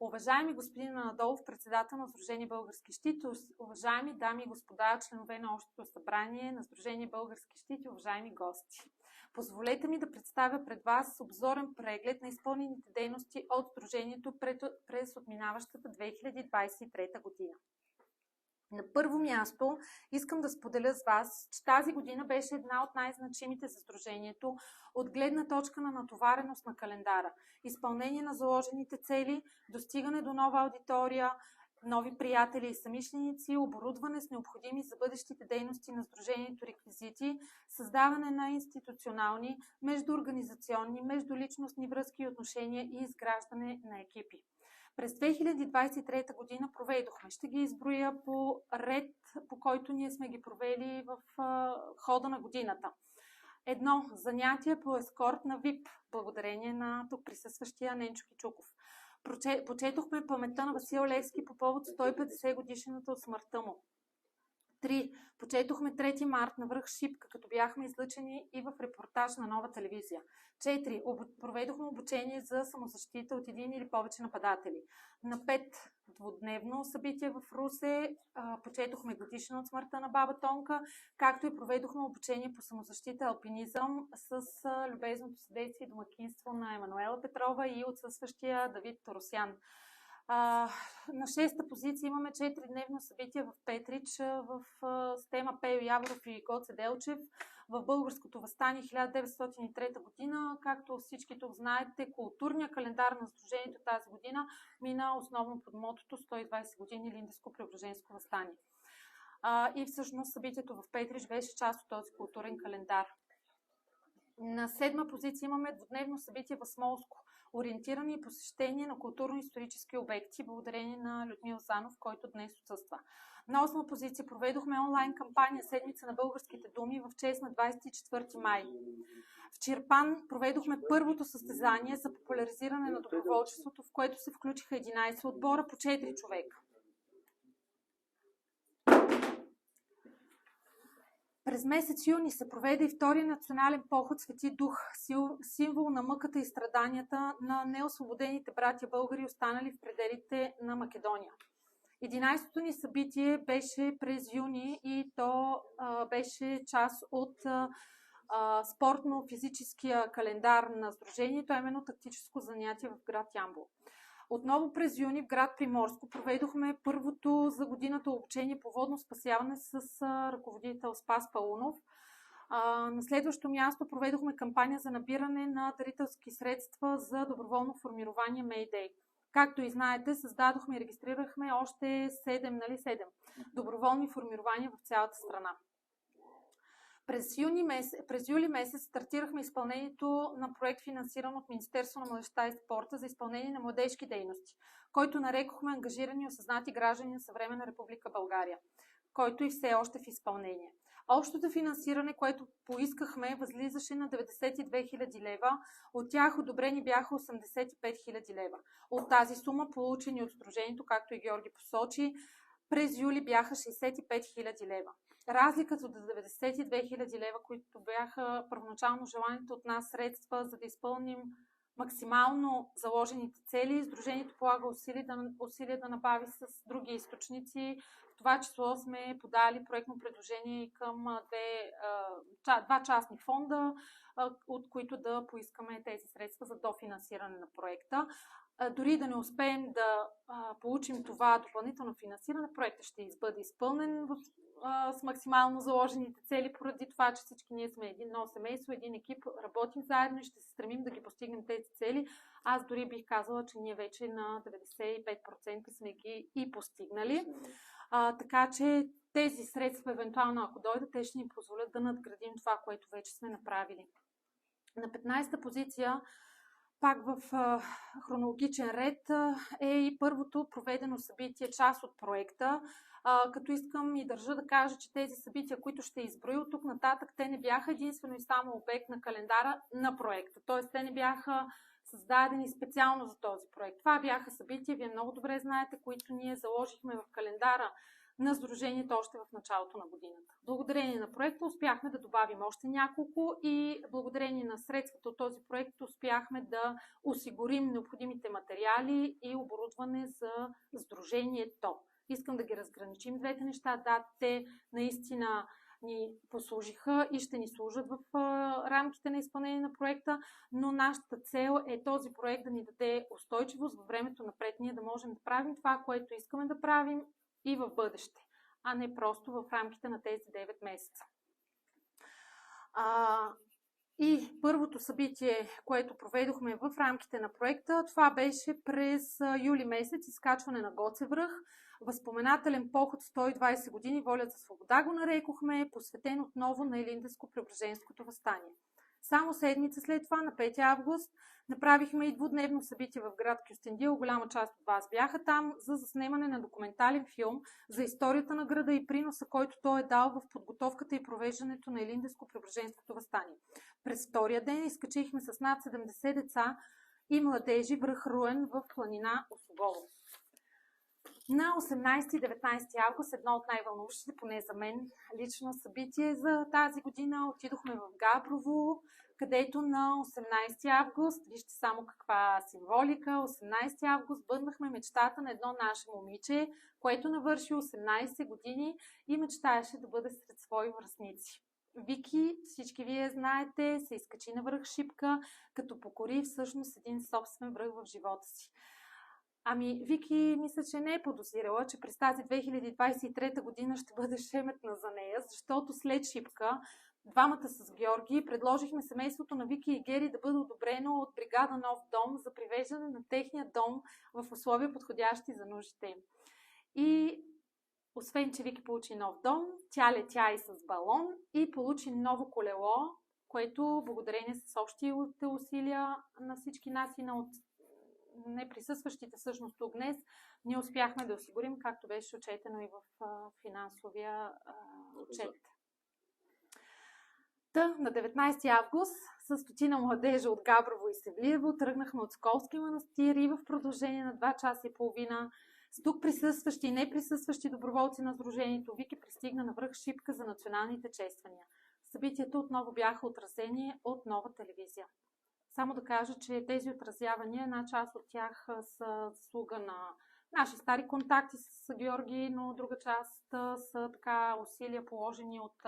Уважаеми господин Анадолов, председател на Сдружение Български щит, уважаеми дами и господа, членове на Общото събрание на Сдружение Български щит и уважаеми гости. Позволете ми да представя пред вас обзорен преглед на изпълнените дейности от Сдружението през отминаващата 2023 година. На първо място искам да споделя с вас, че тази година беше една от най-значимите за Сдружението от гледна точка на натовареност на календара, изпълнение на заложените цели, достигане до нова аудитория, нови приятели и самишленици, оборудване с необходими за бъдещите дейности на Сдружението реквизити, създаване на институционални, междуорганизационни, междуличностни връзки и отношения и изграждане на екипи. През 2023 година проведохме, ще ги изброя по ред, по който ние сме ги провели в хода на годината. 1. Занятия по ескорт на ВИП, благодарение на тук присъстващия Ненчо Кичуков. Почетохме паметта на Васил Левски по повод 150 годишнината от смъртта му. 3. Почетохме 3 март на връх Шипка, като бяхме излъчени и в репортаж на Нова телевизия. 4. Проведохме обучение за самозащита от един или повече нападатели. На 5. Двудневно събитие в Русе. Почетохме годишна от смъртта на баба Тонка, както и проведохме обучение по самозащита алпинизъм с любезното съдействие и домакинство на Емануела Петрова и отсъстващия Давид Торосян. На 6-та позиция имаме 4-дневно събитие в Петрич с тема Пейо Яворов и Гоце Делчев в Българското въстание 1903 година. Както всички тук знаете, културният календар на Сдружението тази година мина основно под мотото 120 години Илинденско-Преображенско въстание. И всъщност събитието в Петрич беше част от този културен календар. На 7-ма позиция имаме двудневно събитие в Смолско. Ориентиране и посещение на културно-исторически обекти, благодарение на Людмил Занов, който днес отсъства. На 8-ма позиция проведохме онлайн кампания Седмица на българските думи в чест на 24 май. В Чирпан проведохме първото състезание за популяризиране на доброволчеството, в което се включиха 11 отбора по 4 човека. През месец юни се проведе и втория национален поход Свети Дух, символ на мъката и страданията на неосвободените братя българи, останали в пределите на Македония. 11-то ни събитие беше през юни и то беше част от спортно-физическия календар на Сдружението, а именно тактическо занятие в град Ямбол. Отново през юни в град Приморско проведохме първото за годината обучение по водно спасяване с ръководител Спас Паунов. На следващо място проведохме кампания за набиране на дарителски средства за доброволно формирование Mayday. Както и знаете, създадохме и регистрирахме още 7 доброволни формирования в цялата страна. През юли месец стартирахме изпълнението на проект, финансиран от Министерство на младежта и спорта за изпълнение на младежки дейности, който нарекохме ангажирани и осъзнати граждани на съвременна Република България, който и все още в изпълнение. Общото финансиране, което поискахме, възлизаше на 92 000 лева, от тях одобрени бяха 85 000 лева. От тази сума, получени от Сдружението, както и Георги посочи, през юли бяха 65 000 лева. Разликата от 92 000 лева, които бяха първоначално желаните от нас средства, за да изпълним максимално заложените цели, Сдружението полага усилия да набави с други източници. В това число сме подали проектно предложение към два частни фонда, от които да поискаме тези средства за дофинансиране на проекта. Дори да не успеем да получим това допълнително финансиране, проектът ще бъде изпълнен с максимално заложените цели, поради това, че всички ние сме едно семейство, един екип, работим заедно и ще се стремим да ги постигнем тези цели. Аз дори бих казала, че ние вече на 95% сме ги и постигнали. Така че тези средства, евентуално ако дойдат, те ще ни позволят да надградим това, което вече сме направили. На 15-та позиция, пак в хронологичен ред, е и първото проведено събитие, част от проекта, като искам и държа да кажа, че тези събития, които ще изброя от тук нататък, те не бяха единствено и само обект на календара на проекта. Т.е. те не бяха създадени специално за този проект. Това бяха събития, вие много добре знаете, които ние заложихме в календара на Сдружението още в началото на годината. Благодарение на проекта успяхме да добавим още няколко и благодарение на средствата от този проект успяхме да осигурим необходимите материали и оборудване за Сдружението. Искам да ги разграничим двете неща. Да, те наистина ни послужиха и ще ни служат в рамките на изпълнение на проекта, но нашата цел е този проект да ни даде устойчивост във времето напред, ние да можем да правим това, което искаме да правим и в бъдеще, а не просто в рамките на тези 9 месеца. И първото събитие, което проведохме в рамките на проекта, това беше през юли месец, изкачване на Гоце връх. Възпоменателен поход 120 години, воля за свобода го нарекохме, посветен отново на Илинденско-Преображенското въстание. Само седмица след това, на 5 август, направихме и двудневно събитие в град Кюстендил. Голяма част от вас бяха там за заснемане на документален филм за историята на града и приноса, който той е дал в подготовката и провеждането на Илинденско-Преображенското въстание. През втория ден изкачихме с над 70 деца и младежи връх Руен в планина Осогово. На 18 и 19 август, едно от най-вълнуващите, поне за мен, лично събитие за тази година, отидохме в Габрово, където на 18 август, вижте само каква символика, 18 август бъднахме мечтата на едно наше момиче, което навърши 18 години и мечтаеше да бъде сред свои връстници. Вики, всички вие знаете, се изкачи на връх Шипка, като покори всъщност един собствен връх в живота си. Вики, мисля, че не е подозирала, че през тази 2023 година ще бъде шеметна за нея, защото след Шипка, двамата с Георги, предложихме семейството на Вики и Гери да бъде одобрено от бригада Нов дом за привеждане на техния дом в условия подходящи за нуждите им. И освен, че Вики получи нов дом, тя летя и с балон и получи ново колело, което благодарение с общите усилия на всички нас и на неприсъстващите всъщност тук днес, ние успяхме да осигурим, както беше отчетено и в финансовия отчет. На 19 август с стотина младежа от Габрово и Севлиево тръгнахме от Сколски манастир и в продължение на 2 часа и половина с тук присъстващи и неприсъстващи доброволци на Сдружението Вики пристигна на връх Шипка за националните чествания. Събитията отново бяха отразени от Нова телевизия. Само да кажа, че тези отразявания, една част от тях са заслуга на наши стари контакти с Георги, но друга част са така усилия положени от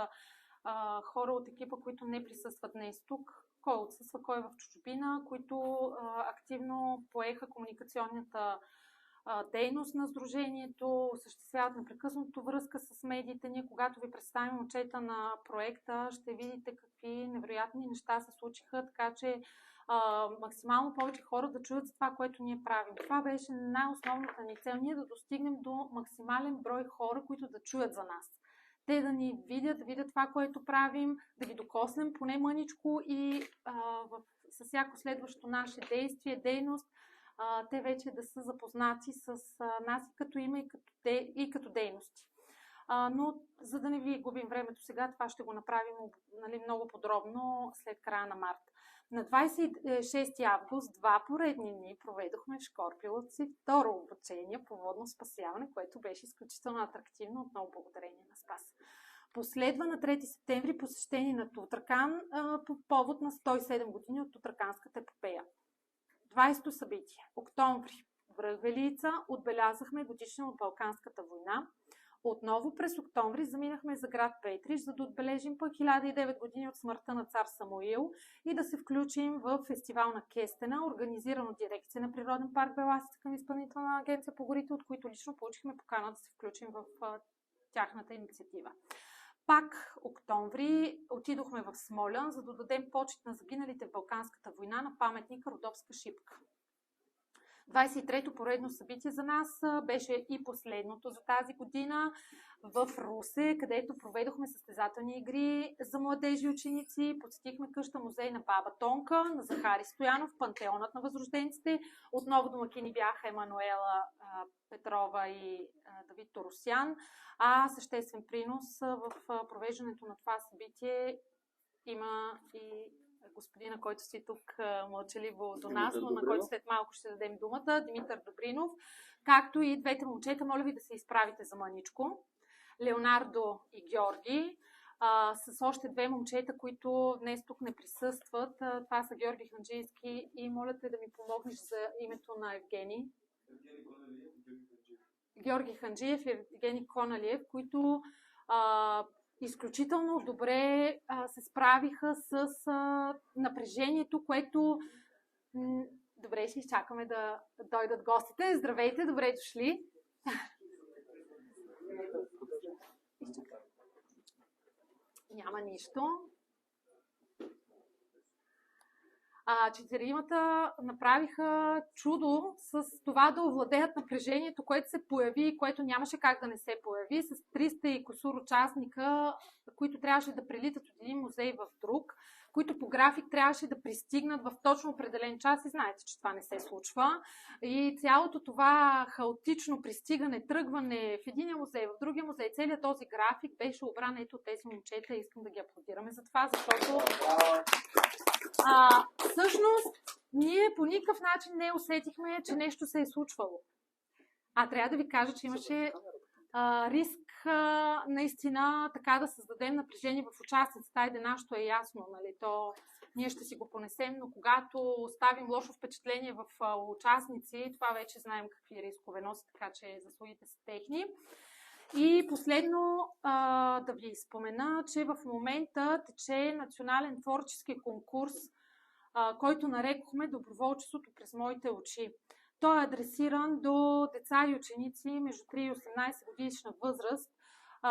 хора от екипа, които не присъстват днес тук. Кой отсъства, кой е в чужбина, които активно поеха комуникационната дейност на Сдружението, осъществяват непрекъснато връзка с медиите. Ние, когато ви представим отчета на проекта, ще видите какви невероятни неща се случиха, така че максимално повече хора да чуят за това, което ние правим. Това беше най-основната ни цел. Ние да достигнем до максимален брой хора, които да чуят за нас. Те да ни видят, да видят това, което правим, да ги докоснем поне мъничко и с всяко следващо наше действие, дейност, те вече да са запознати с нас и като име, и като дейности. Но за да не ви губим времето сега, това ще го направим много подробно след края на март. На 26 август 2 поредни дни проведохме в Шкорпиловци второ обучение по водно спасяване, което беше изключително атрактивно, отново благодарение на Спас. Последва на 3 септември посещение на Тутракан по повод на 107 години от Тутраканската епопея. 20-то събитие. Октомври. Връх Велица. Отбелязахме годишна от Балканската война. Отново през октомври заминахме за град Петрич, за да отбележим по 1009 години от смъртта на цар Самуил и да се включим в фестивал на Кестена, организиран от дирекция на Природен парк Беласица към Изпълнителна агенция по горите, от които лично получихме покана да се включим в тяхната инициатива. Пак октомври отидохме в Смолян, за да дадем почет на загиналите в Балканската война на паметника Родопска Шипка. 23-то поредно събитие за нас беше и последното за тази година в Русе, където проведохме състезателни игри за младежи и ученици. Посетихме къща музей на баба Тонка, на Захари Стоянов, пантеонът на възрожденците. Отново домакини бяха Емануела Петрова и Давид Торосян. Съществен принос в провеждането на това събитие има и господина, който си тук мълчаливо до нас, но на който след малко ще дадем думата, Димитър Добринов, както и двете момчета. Моля ви да се изправите за мъничко. Леонардо и Георги, с още две момчета, които днес тук не присъстват. Това са Георги Ханджийски и моля те да ми помогнеш за името на Евгений. Георги Ханджиев и Евгений Коналиев, които изключително добре се справиха с напрежението, което... Добре, ще изчакаме да дойдат гостите. Здравейте, добре дошли. Няма нищо. Четиримата направиха чудо с това да овладеят напрежението, което се появи и което нямаше как да не се появи, с 300 и кусур участника, които трябваше да прелитат от един музей в друг, които по график трябваше да пристигнат в точно определен час и знаете, че това не се случва. И цялото това хаотично пристигане, тръгване в единия музей, в другия музей, целият този график беше обран ето от тези момчета и искам да ги аплодираме за това, защото всъщност ние по никакъв начин не усетихме, че нещо се е случвало. Трябва да ви кажа, че имаше риск наистина така да създадем напрежение в участниците. Айде, нашето е ясно, нали? То ние ще си го понесем, но когато оставим лошо впечатление в участници, това вече знаем какви рискове носи, така че заслугите са техни. И последно да ви спомена, че в момента тече национален творчески конкурс, който нарекохме Доброволчеството през моите очи. Той е адресиран до деца и ученици между 3 и 18 годишна възраст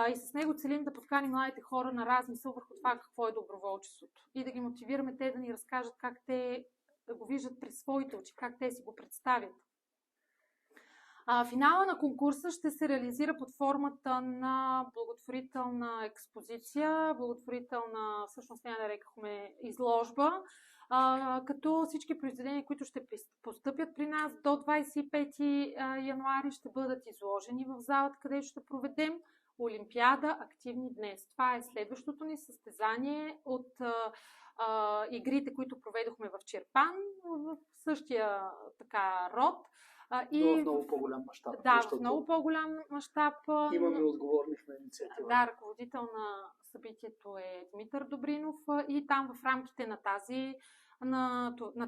и с него целим да подканим младите хора на размисъл върху това какво е доброволчеството и да ги мотивираме те да ни разкажат как те го виждат през своите очи, как те си го представят. Финала на конкурса ще се реализира под формата на благотворителна експозиция, благотворителна, всъщност ние нарекахме изложба, като всички произведения, които ще постъпят при нас до 25 януари ще бъдат изложени в залата, където ще проведем Олимпиада Активни днес. Това е следващото ни състезание от игрите, които проведохме в Чирпан, в същия така род. И в много по-голям мащаб. Да, в много по-голям мащаб. Имаме отговорник на инициатива. Да, ръководител на събитието е Димитър Добринов и там в рамките на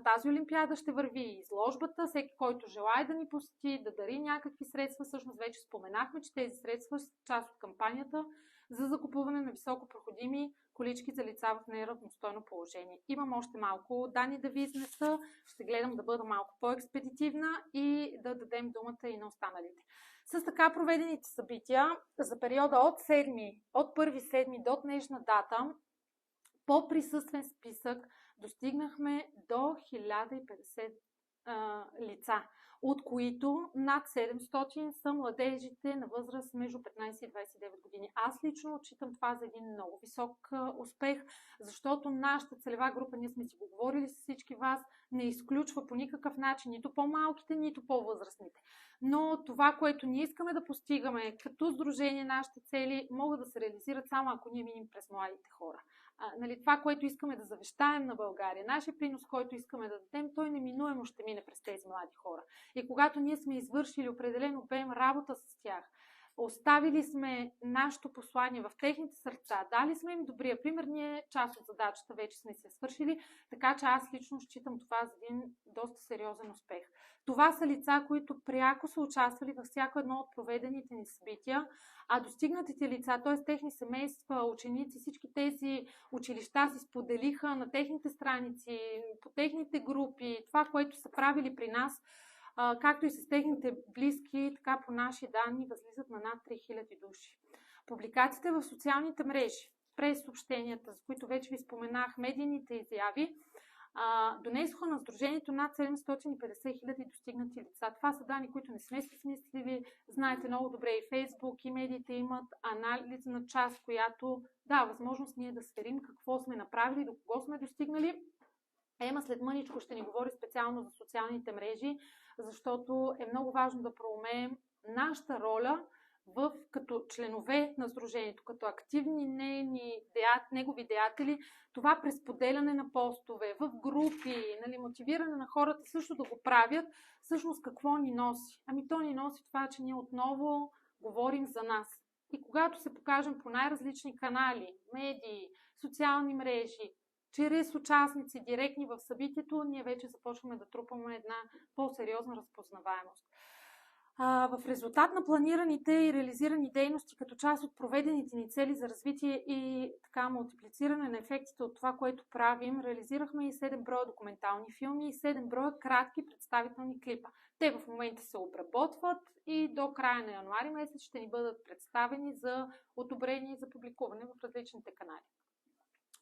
тази олимпиада ще върви изложбата. Всеки, който желае да ни посети, да дари някакви средства. Всъщност вече споменахме, че тези средства са част от кампанията за закупуване на високопроходими колички за лица в неравностойно положение. Имам още малко данни да ви изнеса. Ще гледам да бъда малко по-експедитивна и да дадем думата и на останалите. С така проведените събития за периода от 1-7 до днешна дата по присъствен списък достигнахме до 1050 лица, от които над 700 са младежите на възраст между 15 и 29 години. Аз лично отчитам това за един много висок успех, защото нашата целева група, ние сме си го говорили с всички вас, не изключва по никакъв начин нито по-малките, нито по-възрастните. Но това, което ние искаме да постигаме като сдружение, нашите цели могат да се реализират само ако ние минем през младите хора. Това, което искаме да завещаем на България, нашия принос, който искаме да дадем, той неминуемо ще мине през тези млади хора. И когато ние сме извършили определен обем работа с тях, оставили сме нашето послание в техните сърца, дали сме им добрия пример, ние част от задачата вече сме се свършили, така че аз лично считам това за един доста сериозен успех. Това са лица, които пряко са участвали във всяко едно от проведените ни събития, а достигнатите лица, т.е. техни семейства, ученици, всички тези училища си споделиха на техните страници, по техните групи, това, което са правили при нас, както и с техните близки, така по наши данни възлизат на над 3000 души. Публикациите в социалните мрежи, през съобщенията, за които вече ви споменах, медийните изяви, донесоха на Сдружението над 750 хиляди достигнати лица. Това са данни, които не сме си смислили. Знаете много добре и Фейсбук, и медиите имат анализ на част, която дава възможност ние да сверим какво сме направили, до кого сме достигнали. Ема след мъничко ще ни говори специално за социалните мрежи, защото е много важно да проумеем нашата роля като членове на сдружението, като активни негови деятели, това пресподеляне на постове, в групи, мотивиране на хората също да го правят, всъщност какво ни носи? То ни носи това, че ние отново говорим за нас. и когато се покажем по най-различни канали, медии, социални мрежи, чрез участници директни в събитието, ние вече започваме да трупаме една по-сериозна разпознаваемост. В резултат на планираните и реализирани дейности като част от проведените ни цели за развитие и така мултиплициране на ефектите от това, което правим, реализирахме и 7 броя документални филми и 7 броя кратки представителни клипа. Те в момента се обработват и до края на януари месец ще ни бъдат представени за одобрение и за публикуване в различните канали.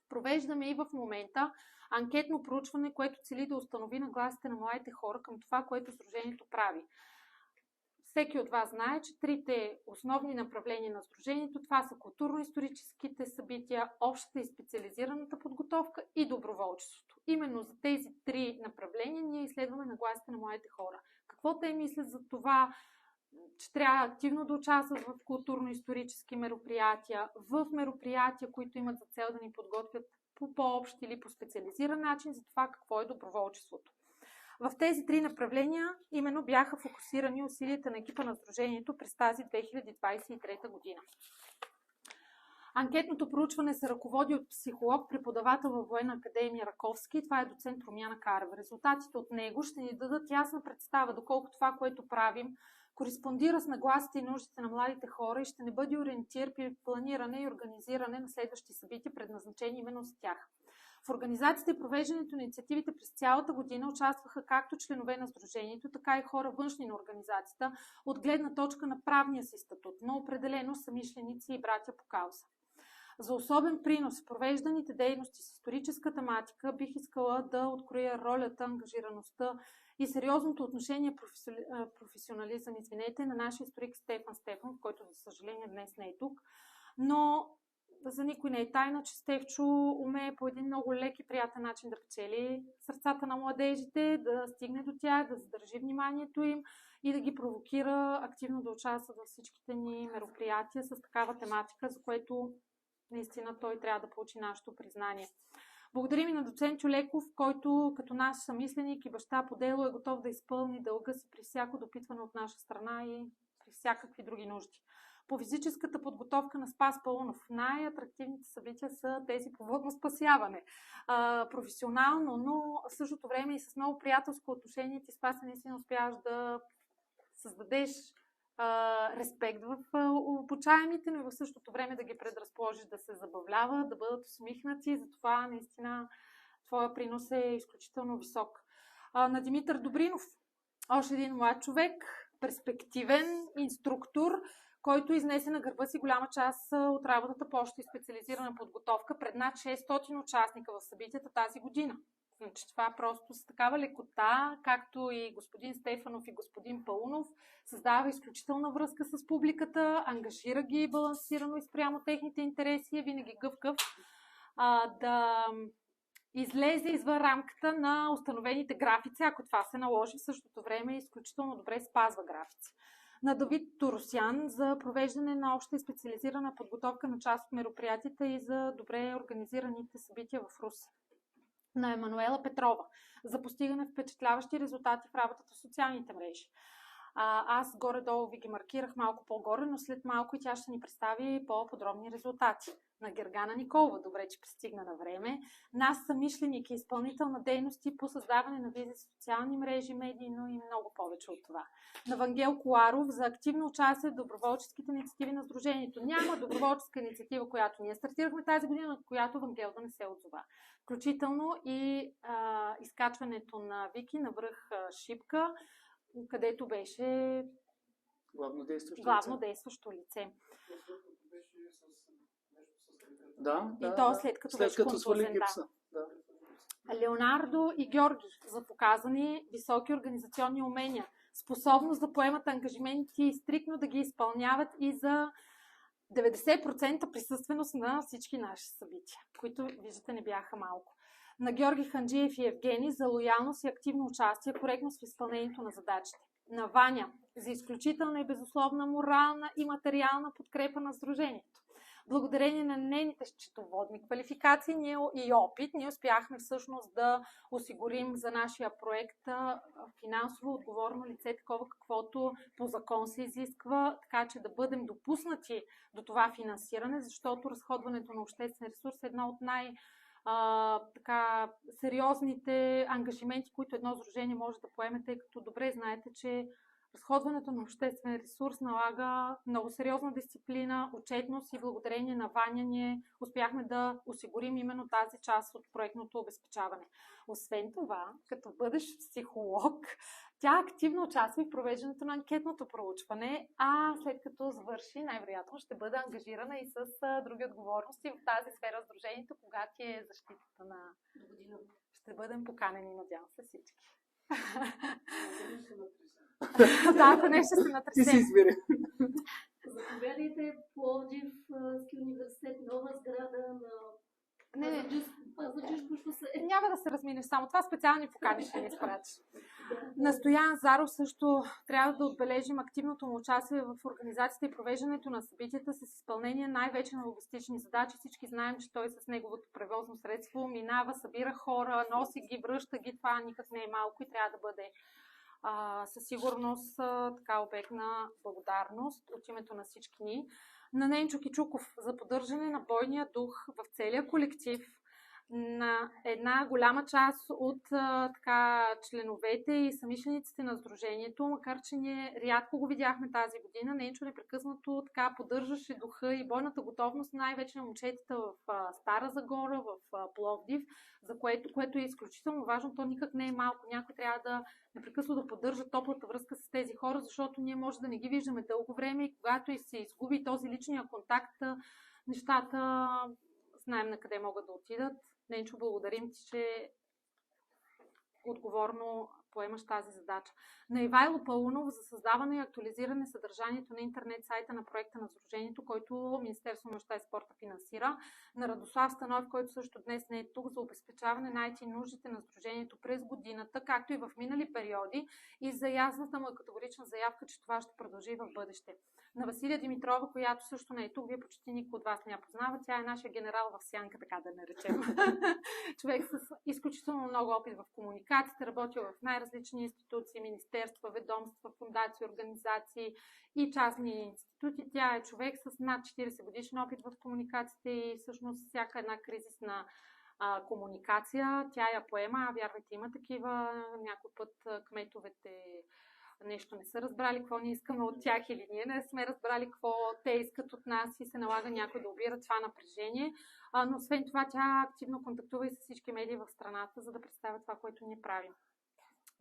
Провеждаме и в момента анкетно проучване, което цели да установи нагласите на младите хора към това, което Сдружението прави. Всеки от вас знае, че трите основни направления на Сдружението, това са културно-историческите събития, общата и специализираната подготовка и доброволчеството. Именно за тези три направления ние изследваме нагласите на младите хора. Какво те мислят за това, че трябва активно да участват в културно-исторически мероприятия, в мероприятия, които имат за цел да ни подготвят по по-общ или по специализиран начин за това какво е доброволчеството. В тези три направления именно бяха фокусирани усилията на екипа на Сдружението през тази 2023 година. Анкетното проучване се ръководи от психолог, преподавател във Военна академия Раковски. Това е доцент Румяна Карева. Резултатите от него ще ни дадат ясна представа доколко това, което правим, кореспондира с нагласите и нуждите на младите хора и ще не бъде ориентир при планиране и организиране на следващи събития, предназначени именно за тях. В организацията и провеждането на инициативите през цялата година участваха както членове на Сдружението, така и хора външни на организацията от гледна точка на правния си статут, но определено самишленици и братя по кауза. За особен принос в провежданите дейности с историческа тематика бих искала да откроя ролята, ангажираността и сериозното отношение, професионализъм, на нашия историк Стефан Стефанов, който за съжаление днес не е тук, но за никой не е тайна, че Стефчо умее по един много лек и приятен начин да печели сърцата на младежите, да стигне до тях, да задържи вниманието им и да ги провокира активно да участват във всичките ни мероприятия с такава тематика, за което наистина той трябва да получи нашето признание. Благодарим и на доцент Чулеков, който като наш съмисленик и баща по дело е готов да изпълни дълга си при всяко допитване от наша страна и при всякакви други нужди. По физическата подготовка на Спас Паунов най-атрактивните събития са тези по водно спасяване. Професионално, но в същото време и с много приятелско отношение ти, Спас, наистина успяваш да създадеш респект в обучаемите, но и в същото време да ги предразположиш да се забавляват, да бъдат усмихнати. Затова наистина твоя принос е изключително висок. На Димитър Добринов, още един млад човек, перспективен инструктор, който изнесе на гърба си голяма част от работата по обща и специализирана подготовка пред над 600 участника в събитията тази година. Значи това просто с такава лекота, както и господин Стефанов и господин Паунов, създава изключителна връзка с публиката, ангажира ги балансирано и спрямо техните интереси, е винаги гъвкав да излезе извън рамката на установените графици, ако това се наложи. В същото време изключително добре спазва графици. На Давид Торосян за провеждане на обща и специализирана подготовка на част от мероприятията и за добре организираните събития в Русе. На Емануела Петрова за постигане впечатляващи резултати в работата в социалните мрежи. Аз горе-долу ви ги маркирах малко по-горе, но след малко и тя ще ни представи по-подробни резултати. На Гергана Николова, добре, че пристигна на време. Нас съмишленик и изпълнител на дейности по създаване на визи, социални мрежи, медии, но и много повече от това. На Вангел Коларов за активно участие в доброволческите инициативи на Сдружението. Няма доброволческа инициатива, която ние стартирахме тази година, от която Вангел да не се отзова. Включително и изкачването на Вики на връх Шипка, където беше главно действащо лице. Да, и то след като беше контузен. Да. Леонардо и Георги за показани високи организационни умения, способност да поемат ангажименти и стриктно да ги изпълняват и за 90% присъственост на всички наши събития, които, виждате, не бяха малко. На Георги Ханджиев и Евгений за лоялност и активно участие, коректност в изпълнението на задачите. На Ваня за изключителна и безусловна морална и материална подкрепа на Сдружението. благодарение на нейните счетоводни квалификации и опит, ние успяхме всъщност да осигурим за нашия проект финансово отговорно лице, такова каквото по закон се изисква, така че да бъдем допуснати до това финансиране, защото разходването на обществен ресурс е една от сериозните ангажименти, които едно сдружение може да поеме, тъй като добре знаете, че разходването на обществен ресурс налага много сериозна дисциплина, отчетност и благодарение на Ваня ние успяхме да осигурим именно тази част от проектното обезпечаване. Освен това, като бъдещ психолог, тя активно участва в провеждането на анкетното проучване, а след като завърши, най-вероятно ще бъде ангажирана и с други отговорности в тази сфера в сдружението, когато е защитата на година. Ще бъдем поканени, надявам се, всички. Да, ако не ще се натресем. Ти си избери. Заповядайте Пловдив, Ски университет, нова сграда на Пазарджишко шосе. Няма да се разминеш само това, специални покани ще ни изпратиш. На Стоян Заров също трябва да отбележим активното му участие в организацията и провеждането на събитията с изпълнение най-вече на логистични задачи. Всички знаем, че той с неговото превозно средство минава, събира хора, носи ги, връща ги. Това никак не е малко и трябва да бъде със сигурност обект на благодарност от името на всички ни. На Ненчо Кичуков за поддържане на бойния дух в целия колектив, на една голяма част от членовете и самишлениците на сдружението, макар че ние рядко го видяхме тази година. Ненчо непрекъснато поддържаше духа и бойната готовност, най-вече на момчетата в Стара Загора, в Пловдив, за което е изключително важно. То никак не е малко. Някой трябва да непрекъснато да поддържа топлата връзка с тези хора, защото ние може да не ги виждаме дълго време и когато и се изгуби този личния контакт, нещата знаем на къде могат да отидат. Ненчо, благодарим ти, че отговорно поемаш тази задача. На Ивайло Паунов за създаване и актуализиране съдържанието на интернет сайта на проекта на сдружението, който Министерство на младежта и спорта финансира. На Радослав Станов, който също днес не е тук, за обезпечаване на IT нуждите на сдружението през годината, както и в минали периоди, и за ясната му категорична заявка, че това ще продължи в бъдеще. На Василия Димитрова, която също не е тук, вие почти никой от вас не я познава. Тя е нашия генерал в сянка, така да наречем. Човек с изключително много опит в комуникацията, работил в най-различни институции, министерства, ведомства, фундации, организации и частни институти. Тя е човек с над 40 годишен опит в комуникацията и всъщност всяка една кризисна комуникация, тя я поема. Вярвайте, има такива. Някой път кметовете нещо не са разбрали какво ние искаме от тях или ние не сме разбрали какво те искат от нас и се налага някой да обира това напрежение. Но освен това тя активно контактува и с всички медии в страната, за да представя това, което ние правим.